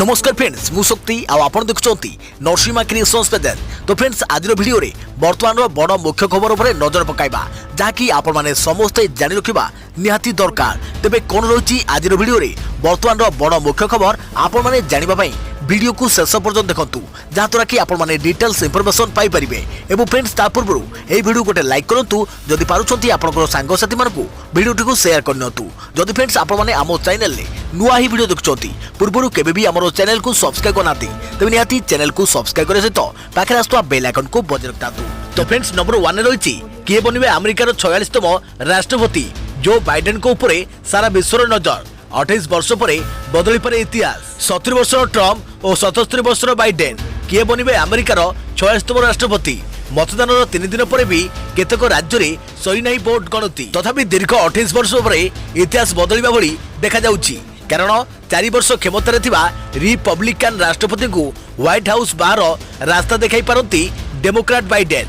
नमस्कार फ्रेंड्स मु शक्ति आपण देखुंती नरसिंहा क्रिएशंस पेज। तो फ्रेंड्स आज वीडियो रे वर्तमान बड़ मुख्य खबर उपर नजर पकाइबा जहाँकि आपण माने समस्ते जानि रखिबा निहाती दरकार। तेबे कोन रही आज वीडियो रे वर्तमान बड़ मुख्य खबर आपण माने जानिबा पई वीडियो को शेष पर्यंत देखंतु जहाँद्वारा कि आपण माने डिटेल्स इंफॉर्मेशन पाई परिबे। एवं फ्रेंड्स ता पूर्व ए वीडियो गोटे लाइक करंतु जदि पारुछंती आपनकर सांग साथी मानकु वीडियो को शेयर करनतु। जदि फ्रेंड्स आपण माने आमो चैनल ले नुआ ही वीडियो देखुछंती पूर्व केबे भी हमरो चैनल को सब्सक्राइब करनाती तबे निहाती चैनल को सब्सक्राइब करे सहित पाखे आस्तुवा बेल आइकन को बजाय रखतातु। तो फ्रेंड्स नंबर 1 रही किए बनबे अमेरिकार 46तम राष्ट्रपति जो बाइडेन को ऊपर सारा विश्वर नजर। 28 वर्ष पर बदली पर इतिहास। 70 वर्षर ट्रम्प और 77 वर्षर बाइडेन किए बनबे अमेरिकार 46तम राष्ट्रपति। मतदान 3 दिन पर भी केतक राज्य में सही नहीं भोट गणति तथापि दीर्घ 28 वर्ष पर इतिहास बदलिबा भली देखा जाउछि। कारण 4 वर्ष क्षमतार थिबा रिपब्लिकान राष्ट्रपति को व्हाइट हाउस बाहर रास्ता देखाई पारती डेमोक्रेट बाइडेन।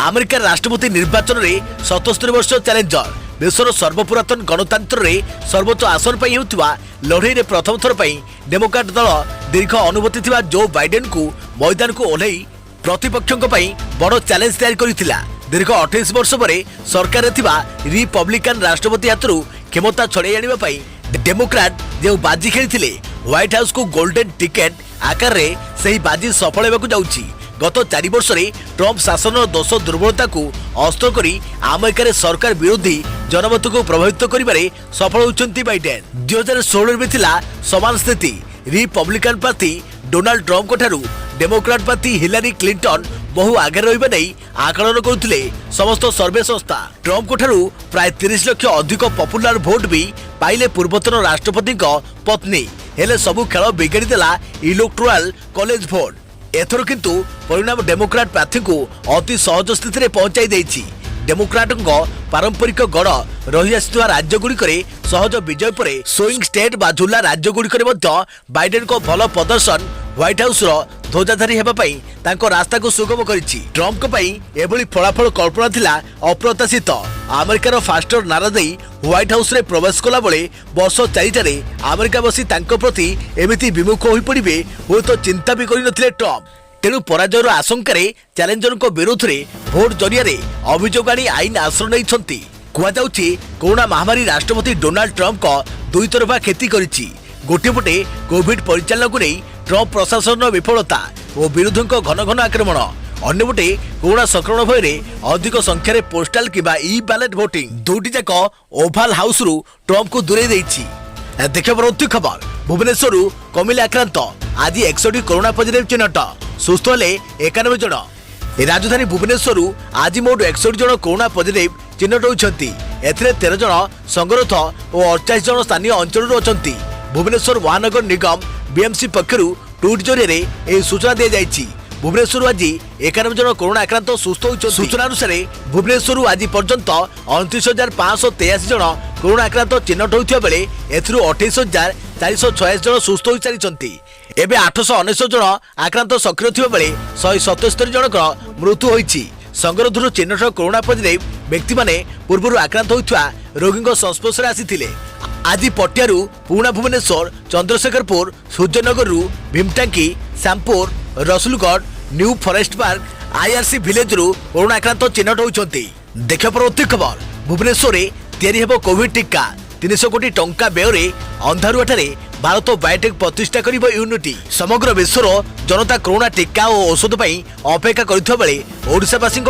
अमेरिका राष्ट्रपति निर्वाचन में 77 वर्ष चैलेंजर देशर सर्वपुरातन गणतंत्र में सर्वोच्च आसन पर होता लड़ई में प्रथम थर पर डेमोक्रेट दल दीर्घ अनुभूति थिबा जो बाइडेन को मैदान को ओह्लई प्रतिपक्षों बड़ चैलेंज तैयारी करथिला। दीर्घ 28 वर्ष पर सरकार थिबा रिपब्लिकान राष्ट्रपति हाथरू क्षमता छड़ाई आनिबा पई डेमोक्रेट जो बाजी खेली व्हाइट हाउस को गोल्डन टिकेट आकार रे सही बाजी सफल होगा जाउछि। गत 4 वर्ष में ट्रम्प शासन दोष दुर्बलता को अस्त्र करी अमेरिकार सरकार विरोधी जनमत को प्रभावित करिबारे सफल होचंती बाइडेन। 2016 में थिला समान स्थिति। रिपब्लिकान पार्टी डोनाल्ड ट्रम्प को ठारू डेमोक्रेट पार्टी हिलारी क्लिंटन बहु आगे रहिबा नै आकलन करुथिले समस्त सर्वे संस्था। ट्रम्प को ठारू प्राय 30 लाख अधिक पॉपुलर भोट भी पाइले पूर्वतन राष्ट्रपति पत्नी। हेले सबु खेल बिगाड़ी देला इलेक्टोरल कॉलेज भोट। एथर किंतु परिणाम डेमोक्रेट प्रार्थी को अति सहज स्थिति में पहुंचाई देछि। डेमोक्रेट पारंपरिक गढ़ रही आसिଥିବା राज्य गुड़िक सहज विजय पर स्विंग स्टेट बा झुला राज्य गुड़िक बाइडेन को भल प्रदर्शन व्हाइट हाउस ध्वजाधारी हेबापई तांको रास्ता को सुगम करिछि। ट्रम्प को एभली फलाफल कल्पना थिला अप्रत्याशित। अमेरिकार फास्टर नारा दे व्हाइट हाउस रे प्रवेश कला बेले वर्ष 4टारे अमेरिका बसी तांको प्रति एमिति विमुख होई पड़िबे हो तो चिंता भी करि नथिले ट्रम्प। तेणु पराजयर आशंकार चैलेंजर को विरोध में भोट जरिया अभियोग आनी आईन आश्रय नहीं कहुछि। कोरोना महामारी राष्ट्रपति डोनाल्ड ट्रम्प को दुई तरफा क्षति करिछि। गोटे पटे कोविड परिचालन को नहीं ट्रम्प प्रशासन विफलता और विरोधी घन घन आक्रमण, अन्यपटे कोरोना संक्रमण भय अधिक संख्यार पोस्टाल किंबा ई बैलेट वोटिंग दुईटी जाक ओभाल हाउस रु ट्रम्प को दूरे देछि। देखिए परवर्ती खबर। भुवनेश्वर कमिले आक्रांत आज 61 कोरोना पॉजिटिव चिन्हट सुस्थ हेले 91 जन। राजधानी भुवनेश्वर आज मोट 61 जन कोरोना पॉजिटिव चिन्हट होती। 13 जन संगरोध और 48 जन स्थानीय अंचल अच्छा। भुवनेश्वर महानगर निगम बीएमसी पक्षर ट्वीट जरिए सूचना दी जाएगी। भुवनेश्वर आज 91 जन कोरोना आक्रांत सुस्थ होती। सूचना अनुसार भुवनेश्वर आज पर्यंत 29,583 जन कोरोना आक्रांत चिन्हट होता बेले एथुरु 28,486 जन सुस्थ हो सारी। एवं 819 जन आक्रांत सक्रिय थिबा बेले 177 जनक मृत्यु होईछि। संगरोधर चिन्हट कोरोना पॉजिटिव व्यक्ति माने पूर्व आक्रांत होइथवा रोगी संस्पर्श आसीथिले। आज पटियारू पुणा Bhubaneswar Chandrasekharpur Suryanagar Bhimtangi Shyampur Rasulgarh new forest park IRC village रु कोरोना आक्रांत चिन्हट होइछंती। देखिए परवर्ती खबर। भुवनेश्वर तैयारी हेबो कोविड टीका। 300 कोटी टंका व्यय अंधारुआठारे भारत बायोटेक प्रतिष्ठा करिबो यूनिटी। समग्र विश्वर जनता कोरोना टीका और औषध पई अपेक्षा करिथबा बेले ओडिशावासी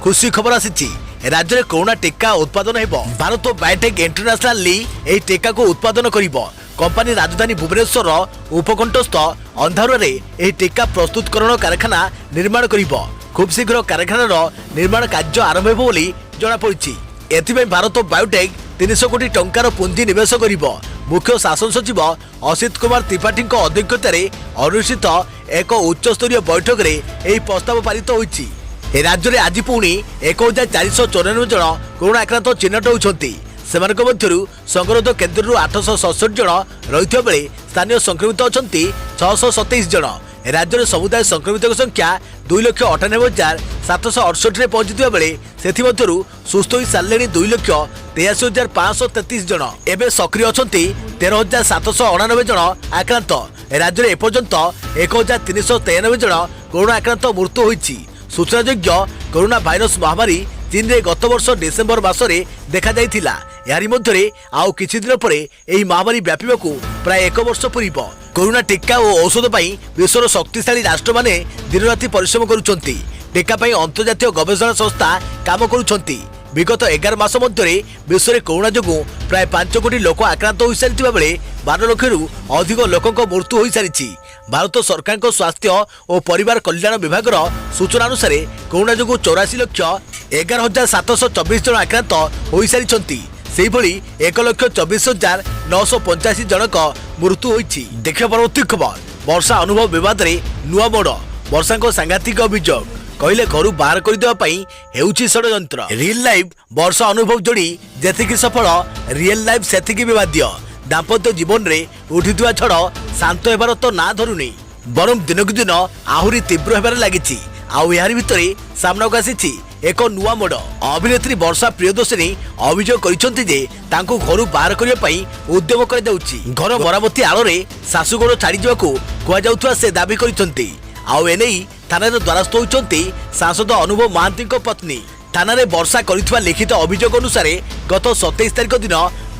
खुशी खबर आसीछि। राज्य में कोरोना टीका उत्पादन हेबो। भारत बायोटेक इंटरनेशनल ली एही टीका को उत्पादन करिबो। कंपनी राजधानी भुवनेश्वर उपकंठस्थ अंधारुआरे एही टीका प्रस्तुतकरण कारखाना निर्माण करिबो। खूब शीघ्र कारखानार निर्माण कार्य आरंभ हेबो बोली जणा पड़िछि। एथिबे भारत बायोटेक 300 कोटी टंकार पुंजी निवेश करिबो। मुख्य शासन सचिव असित कुमार त्रिपाठी अध्यक्षतार अनुष्ठित एक उच्च स्तरीय बैठक में यह प्रस्ताव पारित होईछि। राज्य में आज पुणी 1494 जन कोरोना आक्रांत चिन्हट होती। सेमानक मध्यरु संगरोध केन्द्र 867 जन रहिथिबा बेले स्थानीय संक्रमित अछंती 627 जन। राज्य में समुदाय संक्रमित संख्या 2,98,768 रे पहुंचीथिबा बेले सेथिमध्यरु सुस्थ होई सारलेनी 2,83,533 जन। एबे सक्रिय अछंती 13,789 जन आक्रांत। राज्य में एपर्यंत 1393 जन कोरोना आक्रांत मृत्यु होईछि। सूचनायोग्य कोरोना भाइरस महामारी चीन में गत वर्ष डिसेम्बर मासरे देखा जाइथिला। यारी मध्यरे आउ किछि दिन परे एही महामारी व्यापिबाकू प्राय 1 वर्ष पूर्व। कोरोना टीका और औषध पाई विश्वर शक्तिशाली राष्ट्र माने दिन राति परिश्रम करुछंती। टीका पाई अंतर्जातीय गवेषणा संस्था काम करुछंती। विगत 11 मास मध्यरे विश्व में कोरोना जोगु प्राय 5 कोटी लोक आक्रांत हो सारिथिबा बेले 12 लाख अधिक लोकक मृत्यु हो सारिछि। भारत सरकार को स्वास्थ्य और परिवार कल्याण विभाग सूचना अनुसार कोरोना जोगु 84,11,724 जन आक्रांत हो सारिछंती। सेहिभଳି 1,24,985 जनक मृत्यु होईछि। देखिए परवर्ती खबर। वर्षा अनुभव विवाद रे नुआ मोड़। वर्षा को सांघातिक अभियोग कहले घर बाहर कर षड्यंत्र। रियल लाइफ वर्षा अनुभव जोड़ी जेतिकी सफल रियल लाइफ सेतिकी विवाद्य। दाम्पत्य जीवन रे उठिथुआ छड़ शांत हेबार तो ना धरुनी बरम दिनक दिन आहुरी तीव्र हेबार लागिछि। आउ यार भितरे सामनाक आसीछि एक नुआ मोड़। अभिनेत्री वर्षा प्रियदर्शिनी अभियोग करिसंती जे तांको घर बाहर करिया पई उद्यम कर जाउछि। घर मरामती आलोरे शाशुघर छाड़ी जावाकू कुआ जाउथुआ से दाबी करिसंती। आउ एनेई थानार द्वारस्थ होइचंती सांसद अनुभव महांती पत्नी। थाना वर्षा करिथुआ लिखित अभियोग अनुसार गत 27 तारिख दिन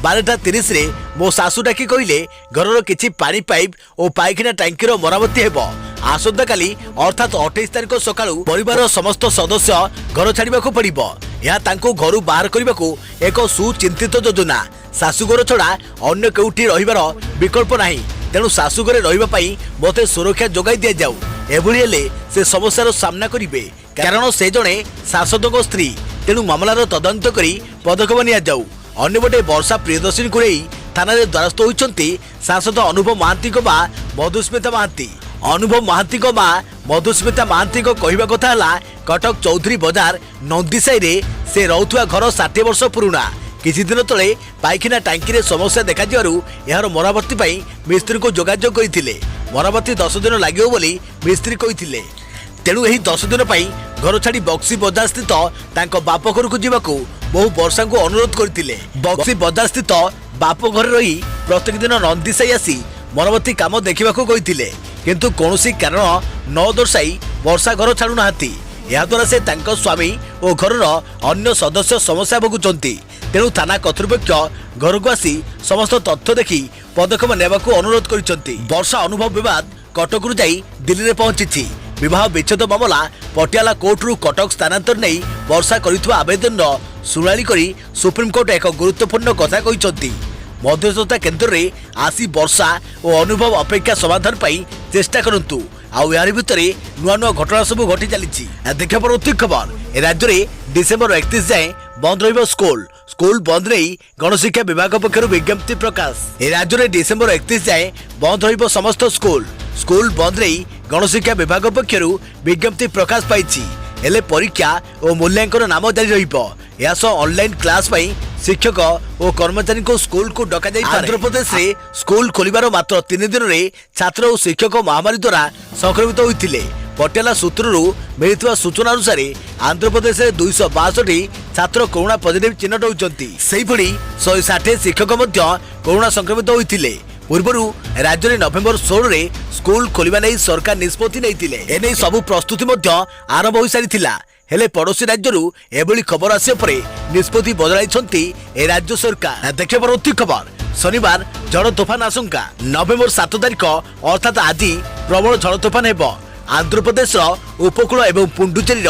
12:30 रे मो सासु डाकी कहले घरर किछि पानी पाइप और पाइखाना टांकीर मरामती हेबो। आसंता काली अर्थात 28 तारिख सकाळू परिवार समस्त सदस्य घर छाड़िबाकू पड़िबो। या तांको घरु बाहर करिबाकू एक सुचिंतित योजना। शाशुघर छड़ा अन्य केउठी रहिबार विकल्प नाही। तेणु शाशुघरे रहिबा पई मते सुरक्षा जोगाई दिया जाऊ। एभली हेले से समस्यार सामना करिवे कारण से जणे शासक स्त्री। तेणु मामलार तदंत करी पदक्षेप निया जाऊ। अन्यपटे वर्षा प्रियदर्शिनी को नहीं थाना द्वारस्थ होइचंती सांसद अनुभव महांती बा मधुस्मिता महांती। अनुभव महांती बा मधुस्मिता महांती कहवा कथा हला कटक चौधरी बाजार नंदीसाई रे से रहुथुआ घर 60 वर्ष पुराना। किछि दिन तले पाइखाना टांकी रे समस्या देखा दिवारु यार मरामती पई मिस्त्री को जोगाजोग करिथिले। मरामती 10 दिन लागियो बोली मिस्त्री कहिथिले। तेणु एही 10 दिन पई घर छाड़ी बक्सी बाजार स्थित तांको बाप घर को जीवाकू बहु वर्षा को अनुरोध करथिले। बक्सी बाजार स्थित बाप घर रही प्रत्येक दिन नंदीसाई आसी मरामती काम देखिबाकू कहिथिले। किंतु कोनोसी कारण न दर्शाई वर्षा घर छाड़ू नाहांती। या द्वारा से तांको स्वामी और घरर अन्य सदस्य समस्या भोगुचंती। तेणु थाना कर्तृपक्ष घर को आसी समस्त तथ्य देखि पदक्षेप नेबाकू अनुरोध करिसंती। वर्षा अनुभव विवाद कटकरू जाई दिल्ली रे पहुंची। विवाह विच्छेद मामला पटियाला कोर्ट रु कटक स्थानांतर नहीं वर्षा करिथुआ आवेदन सुनाली करी सुप्रीमकोर्ट एक गुरुत्वपूर्ण कथा कहिसंती। मध्यस्थता केन्द्र रे आसी वर्षा और अनुभव अपेक्षा समाधान पाई चेष्टा करंतु। आउ यार भितरे नुआ नुआ घटना सब घटी चलीछि। देखा परवर्ती खबर। राज्य में डिसेम्बर 31 जाए बंद रहिबो स्कूल। स्कूल बंद नहीं गणशिक्षा विभाग पक्षर विज्ञप्ति प्रकाश। राज्य में डिसेम्बर 31 जाए बंद रहिबो समस्त स्कूल। स्कूल बंद नहीं गणशिक्षा विभाग पक्षर विज्ञप्ति प्रकाश पाइछि। हेले परीक्षा और मूल्यांकन नाम जारी रहिबो। या सह ऑनलाइन क्लास पाई शिक्षक और कर्मचारी को स्कूल को डका जाई पारे। आंध्र प्रदेश रे स्कूल खोलिबार मात्र 3 दिन रे छात्र और शिक्षक महामारी द्वारा संक्रमित होइथिले। पटियाला सूत्ररू मिलिଥିବା सूचना अनुसार आंध्र प्रदेश में 262 छात्र कोरोना पॉजिटिव चिन्हट होइचंती। सेही भली 160 शिक्षक मध्य कोरोना संक्रमित होइथिले। पूर्वरु राज्य में नवेम्बर 16 रे स्कूल खोलिबा नै सरकार निष्पत्ति नैथिले। एनै सबु प्रस्तुति मध्य आरंभ होई सारिथिला। हेले पड़ोसी राज्यरू एभली खबर आसिया परे निष्पत्ति बदलाइछंती ए राज्य सरकार। देखिए परवर्ती खबर। शनिवार झड़ तोफान आशंका। नवेम्बर 7 तारिख अर्थात आज प्रबल झड़ तोफान हेबो। आंध्र प्रदेश उपकूल एवं पुंडुचेरी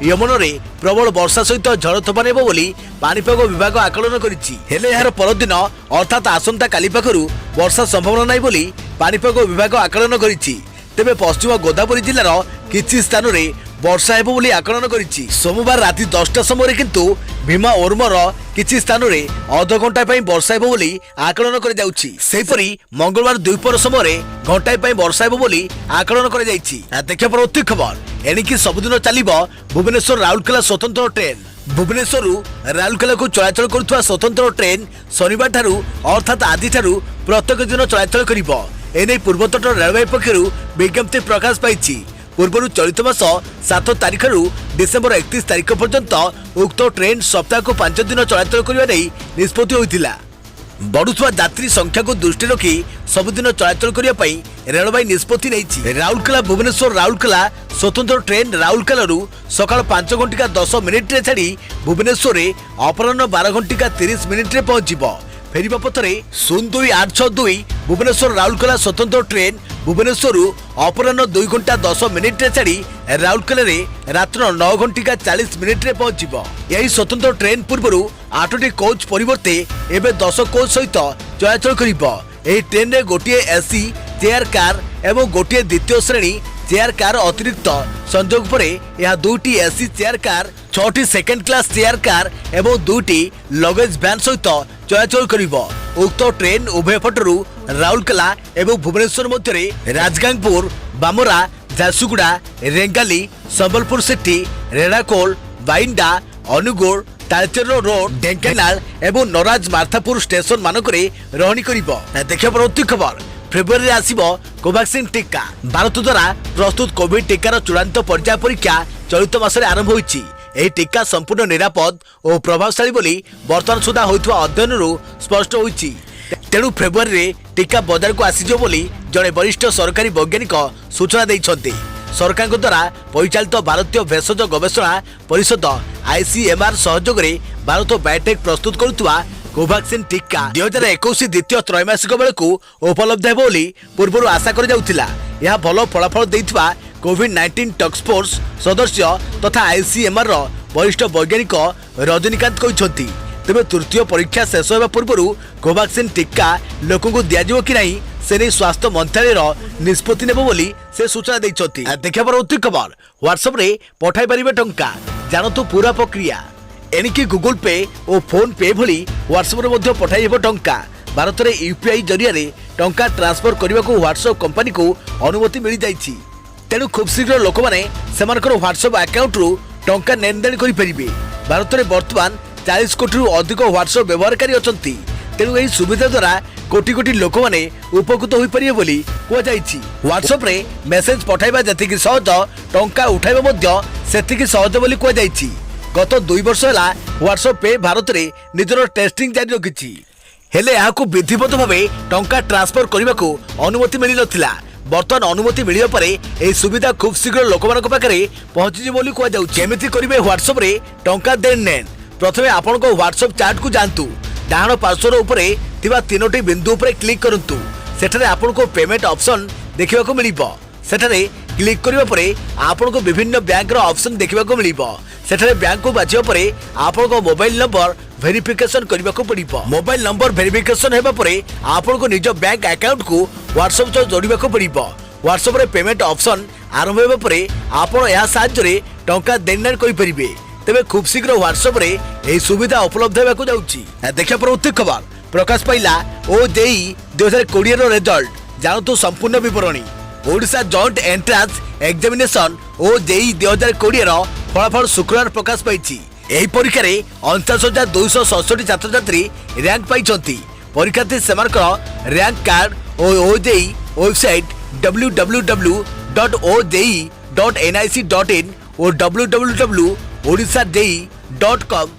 यमुना रे प्रबल वर्षा सहित झड़ तोफान हेबो बोली पानीपाग विभाग आकलन करिछि। हेले यार परदिन अर्थात आसंता काली पाखरु वर्षा संभावना नै बोली पानीपाग विभाग आकलन करिछि। तेबे पश्चिम गोदावरी जिल्लार किछि स्थान रे वर्षा हेबो बोली आकलन करिछि। सोमवार राति 10टा समय किंतु भीमा ओरमर किछि स्थान रे आधा घंटा पई वर्षा हेबो बोली आकलन कर जाउछि। सेहिपरि मंगलवार द्विपर समय घंटाए पई वर्षा हेबो बोली आकलन कर जाइछि। देखिए परवर्ती खबर। एनिकी सबुदिन चलिबो भुवनेश्वर राउरकेला स्वतंत्र ट्रेन। भुवनेश्वर राउरकेला को चलाचल करुवा स्वतंत्र ट्रेन शनिवार ठारू अर्थात आदि ठारू प्रत्येक दिन चलाचल करिबो। एने पूर्वतट रेलवे पक्षरु विज्ञप्ति प्रकाश पाइछि। पूर्व चलित मास 7 तारिख डिसेम्बर 31 तारिख पर्यंत उक्त ट्रेन सप्ताह को 5 दिन चलाचल करने निष्पत्ति होइथिला। बढ़ुवा यात्री संख्या को दृष्टि रखी सबुदिन चलाचल करने रेलवे निष्पत्ति नहीं। राउरकेला भुवनेश्वर राउरकेला स्वतंत्र ट्रेन राउरकेला सकाल 5 घंटिका 10 मिनिट छाड़ी भुवनेश्वर अपराह 12 घंटिका 30 मिनिट पहुंचब। फेरिबा पथरे 02862 भुवनेश्वर राउरकेला स्वतंत्र ट्रेन भुवनेश्वर अपराह 2 घंटा 10 मिनिट छाड़ी राउरकेला रात्र 9 घंटिका 40 मिनिट पहुंचब। यही स्वतंत्र ट्रेन पूर्व 8टी कोच परिवर्ते एवं 10 कोच सहित चलाचल कर ट्रेन में गोटे एसी चेयर कार एवं गोटे द्वितीय श्रेणी चेयर कार अतिरिक्त संजोग पर यह 2टी एसी चेयर कार 6टी सेकेंड क्लास चेयर कार एवं 2टी लगेज वैन सहित चलाचल करिब। उक्त ट्रेन उभय पटरू राउरकेला एवं भुवनेश्वर मध्य राजगांगपुर बामरा झारसुगुड़ा रेंगाली संबलपुर सिटी रेणाकोल बाइंडा अनुगुड़ तालचेर रोड ढेंकानाल एवं नराज मार्थापुर स्टेशन मानक रहणी करिब। देखिए परवर्ती खबर फेब्रुआरी आसिबो कोवैक्सीन टीका। भारत द्वारा प्रस्तुत कोविड टीकार चूड़ांत पर्याय परीक्षा चलित मासरे आरंभ होईछि। एही टीका संपूर्ण निरापद और प्रभावशाली बोली वर्तमान सुधा होइथवा अध्ययनरू स्पष्ट होईछि। तेणु फेब्रुआरी रे टीका बाजार को आसीजो बोली जड़े वरिष्ठ सरकारी वैज्ञानिक सूचना दैछन्ति। सरकार द्वारा परिचालित भारतीय भेषज गवेषणा परिषद आईसीएमआर सहयोग में भारत बायोटेक प्रस्तुत करुवा कोवैक्सीन टीका 2021 द्वितीय त्रैमासिक बेलू उपलब्ध हो पूर्व आशा कर भल फलाफल देइथिबा कोविड-19 टास्क फोर्स सदस्य तथा आईसीएमआर वरिष्ठ वैज्ञानिक रजनीकांत कहते। तेज तृतीय परीक्षा शेष होगा पूर्व कोवैक्सीन टीका लोक दिज्व कि नहीं से नहीं स्वास्थ्य मंत्रालय निष्पत्ति नेब बोली से सूचना देइछथि। देखिए परवर्ती खबर व्हाट्सएप रे पठाई परिबे टंका जानतु पूरा प्रक्रिया एणिकी गूगल पे और फोन पे भली व्हाट्सएप रे मध्य पठाई हेबो टंका। भारत में यूपीआई जरिया टंका ट्रांसफर करने को व्हाट्सएप कंपनी को अनुमति मिल जाइछि। तेणु खूब शीघ्र लोक मैंने व्हाट्सएप अकाउंट रु टंका लेन देन करें। भारत में बर्तमान 40 कोटी अधिक व्हाट्सएप व्यवहारकारी अछंती। तेणु यही सुविधा द्वारा कोटी कोटी लोक मैंने उपकृत हो पारे बोली कहुଯାଇଛି। व्हाट्सएप रे मेसेज पठाइबा जतिक सहज टंका उठाइबा मध्य सेतिक सहज बोली कहुଯାଇଛି। गत 2 वर्ष है व्हाट्सएप पे भारत में निजर टेस्टिंग जारी रखी हेले यहाँ विधिवत भाव टंका ट्रांसफर करने को अनुमति मिल नथिला। बर्तमान अनुमति मिलिबा परे एही सुविधा खूब शीघ्र लोकमानक पाखरे पहुंची बोली कहुଯାଇଛି। केमिति करिवे व्हाट्सएप रे टंका देन नेन। प्रथमे आपनक व्हाट्सएप चैट को जानतु डाहाण पार्श्वर उपरे थिबा 3टी बिंदु उपरे क्लिक करंतु। सेठारे आपनको पेमेंट ऑप्शन देखिबा को मिलिबो। सेठारे क्लिक करिबा परे आपनको विभिन्न बैंक रो ऑप्शन देखिबा को मिलिबो। सेठारे बैंक को बाजिबा परे आपनको मोबाइल नंबर वेरिफिकेशन करबा को पड़िबो। मोबाइल नंबर वेरिफिकेशन हेबा परे आपनको निज बैंक अकाउंट को व्हाट्सएप जो जोड़िबा को पड़िबो। व्हाट्सएप रे पेमेंट ऑप्शन आरंभ हेबा परे आपण या साहाय्य रे टंका देनदान करि परिबे। तेबे खूब शीघ्र व्हाट्सएप रे एही सुविधा उपलब्ध हेबा को जाउची। देखिया परवर्ती खबर प्रकाश पाइला ओजेई 2020 रो रिजल्ट जानतु संपूर्ण विवरणी। Odisha joint entrance examination OJEE 2020 रो फलाफल शुक्रवार प्रकाश पाइछि। एही परीक्षा रे 49,267 छात्र छात्री रैंक पाइछन्ति। परीक्षार्थी सेमानकर रैंक कार्ड और ओजेई वेबसाइट www.oji.nic.in और www.odisha.jei.com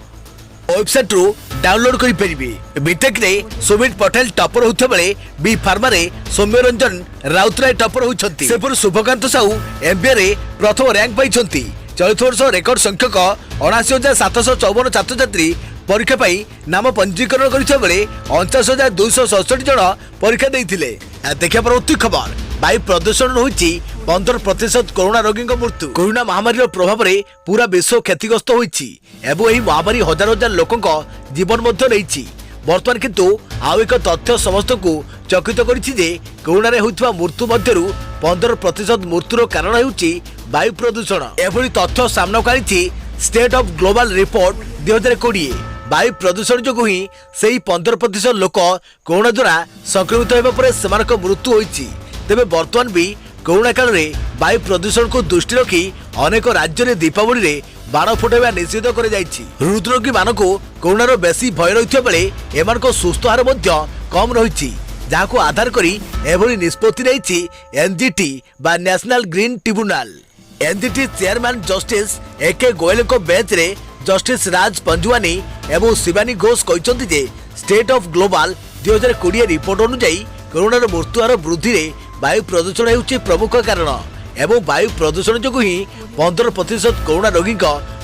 वेबसाइट रू डाउनलोड करि परिबे। बीटेक रे सुमित पटेल टॉपर होते बेले बी फार्मा रे सौम्यरंजन राउतराय टॉपर होइछन्ति। सेपुर शुभकांत साहू एमबीए रे प्रथम रैंक पाइछन्ति। चलित वर्ष रेकर्ड संख्यक 79,754 छात्र छात्री परीक्षा पाई नाम पंजीकरण करथिबा बेले 49,267 जन परीक्षा देइथिले। देखिया परवर्ती खबर वायु प्रदूषण होइछि 15% कोरोना रोगी मृत्यु। कोरोना महामारी प्रभाव में पूरा विश्व क्षतिग्रस्त होइछि एवं एही महामारी हजार हजार लोकंक जीवन मध्य लेइछि। वर्तमान किंतु आउ एक तथ्य समस्त को चकित करिछि जे कोरोना रे होइथवा मृत्यु मध्यरु 15% मृत्युर कारण हेउछि वायु प्रदूषण। एभली तथ्य सामना कारिछि स्टेट ऑफ ग्लोबल रिपोर्ट 2020। वायु प्रदूषण जोगु ही सेही 15% लोक कोरोना द्वारा संक्रमित होबा परे सेमानक मृत्यु होइछि। तेबे वर्तमान भी कोरोना काल रे वायु प्रदूषण को दृष्टि रखी अनेक राज्य में दीपावली रे बाण फुटाइबा निषेध कर जाइछि। हृदरोगी मानकु कोरोना रो बेसी भय रहिथिबा बेले एमानक सुस्थ हार मध्य कम रहिछि। जाहाको आधार करी एभली निष्पत्ति रहिछि एनजीटी बा national green tribunal. NGT chairman justice AK Goyal को बेंच रे जस्टिस राज पंजुवानी एवं शिवानी घोष कहते जे स्टेट ऑफ ग्लोबल 2020 रिपोर्ट अनुसार कोरोनार मृत्युहार वृद्धि में वायु प्रदूषण होउछि प्रमुख कारण एवं वायु प्रदूषण जो ही 15% कोरोना रोगी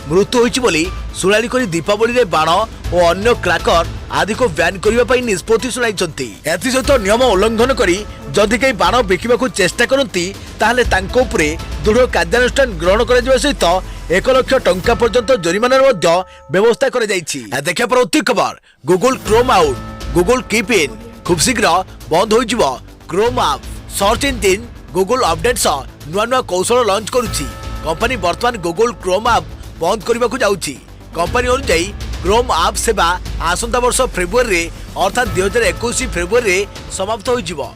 मृत्यु होइछि बोली सुनाली करी दीपावली रे बाण और अन्य क्राकर आदि को बैन करने निष्पत्ति सुनाइछन्ति। एथिसहित नियम उल्लंघन करी जदि कई बाण बिकिबाकू चेष्टा करती ताहले तांको उपरे दृढ़ कार्यानुष्ठान ग्रहण करा सहित 1 लाख टंका पर्यंत जरिमानार मध्य व्यवस्था करा जाइछि। देखिया परवर्ती खबर Google Chrome out Google keep in खूब शीघ्र बंद हो जिवो Chrome app search engine Google updates नुआ नुआ कौशल लॉन्च करुछि। कंपनी वर्तमान गूगल क्रोम ऐप बंद करने को जाउछि। कंपनी अनुसार क्रोम ऐप सेवा आसंता वर्ष फेब्रुआरी रे अर्थात 2021 फेब्रुआरी रे समाप्त हो जिवो।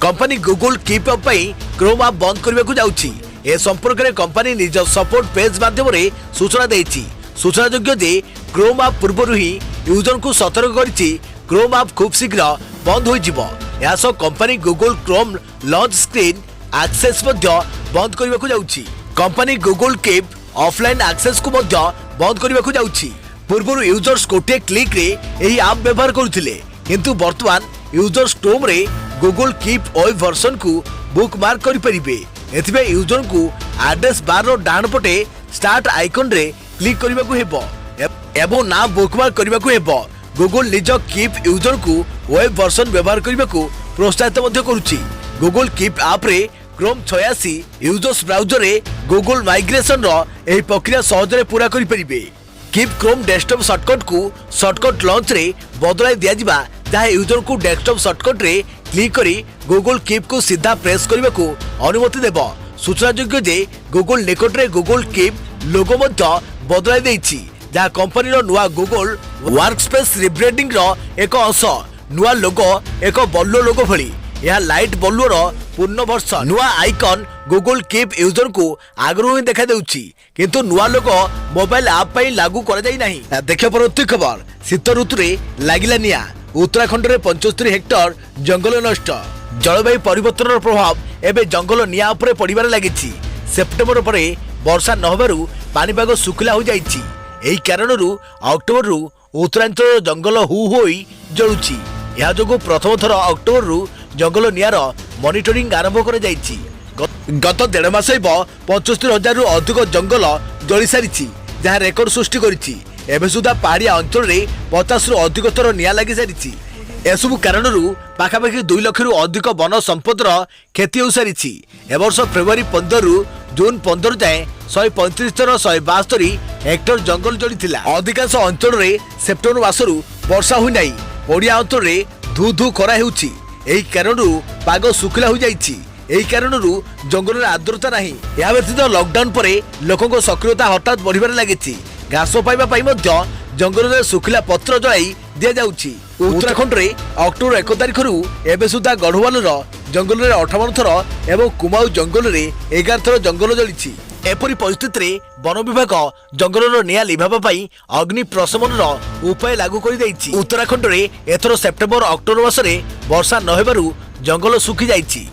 कंपनी गूगल कीप अप पई क्रोम ऐप बंद करने को जाउछि। ए संपर्क में कंपनी निज सपोर्ट पेज माध्यम सूचना देछि। सूचना योग्य जे क्रोम ऐप पूर्व ही यूजर को सतर्क करिछि क्रोम ऐप खूब शीघ्र बंद हो जिवो। या सो company Google Chrome launch screen access मध्य बंद करने को जाउछि। Company Google keep offline access को मध्य बंद करने को जाउछि। पूर्व यूजर्स गोटे क्लिक रे एही ऐप व्यवहार करुथिले किंतु वर्तमान यूजर स्टोर रे गूगल कीप वेब वर्जन को बुकमार्क करि परिबे। एथिबे यूजर को एड्रेस बार रो डाण पटे स्टार्ट आइकन रे क्लिक करबा को हेबो एवं ना बुकमार्क करबा को हेबो। गूगल निज कीप यूजर को वेब वर्जन व्यवहार करबा को प्रोत्साहित मध्य करूछि। गूगल कीप ऐप रे क्रोम 86 यूजर्स ब्राउजर रे गूगल माइग्रेशन रो एही प्रक्रिया सहजरे पूरा करि परिबे। कीप क्रोम डेस्कटॉप शॉर्टकट को शॉर्टकट लॉन्च रे बदलाई दिया जिबा जहा यूजर को डेस्कटॉप शॉर्टकट रे क्लिक करी गूगल कीप को सीधा प्रेस करबा को अनुमति देबो। सूचना योग्य जे गूगल निकट रे गूगल कीप लोगो मध्य बदलाई देछि जहा कंपनी रो नुआ गूगल वर्कस्पेस रिब्रांडिंग रो एक अंश। नुआ लोगो एक बल्लो लोगो भली यह लाइट बल्लो रो पूर्ण वर्षन। नुआ आइकन गूगल कीप यूजर को आगरू ही देखा देउछि किंतु नुआ लोगो मोबाइल ऐप पई लागू करा जाई नाही। देखियो परवर्ती खबर शीत ऋतु रे लागिला निया उत्तराखंड रे 75 हेक्टर जंगल नष्ट। जलवायु परिवर्तन प्रभाव एबे जंगल निया उपरे पड़िबार लागिछि। सेप्टेम्बर परे वर्षा न होबारु पानीपाग सुखला हो जाइछि। एही कारणरू अक्टोबर रु उत्तरांचल जंगल हु होई जळुछि। या जोगु प्रथम थर अक्टोबर रु जंगल नियार मॉनिटरिंग आरंभ कर जाइछि। गत 1.5 मास 75,000 रु अधिक जंगल जळि सारिछि जहा रेकर्ड सृष्टि करिछि। एबे सुधा पहाड़िया अंचल रे 50 रु अधिक थर निया लागि सारिछि। एसबु कारणरू पाखापाखि 2 लाख रु अधिक वन संपदर क्षति हो सारिछि। ए वर्ष फेब्रुआरी 15 रु जून 15 जाए 135 थर 172 हेक्टर जंगल जळिथिला। अधिकांश अंचल रे सेप्टेम्बर मासरू वर्षा होई नाही। पड़िया अंचल रे धू धू खरा हेउछि। एही कारणरू पाग सुखला हो जाइछि। एही कारणरू जंगल रे आर्द्रता नाही। या व्यतीत लॉकडाउन परे लोकको सक्रियता हठात बढ़िबार लागिछि। घास पाइबा पई मध्य जंगल रे सुखला पत्र जळाई दिया जाउछि। उत्तराखंड रे अक्टोबर 1 तारिख रु एबे सुधा गढ़वाल रो जंगल रे 58 थर एवं कुमाऊ जंगल रे 11 थर जंगल जळिछि। एपरि परिस्थिति रे वन विभाग जंगल रो निया लिभाबा पई अग्नि प्रशमन रो उपाय लागू करि दैछि। उत्तराखंड रे एथरो सेप्टेम्बर अक्टोबर मास रे वर्षा न हेबारु जंगल सुखी जाइछि।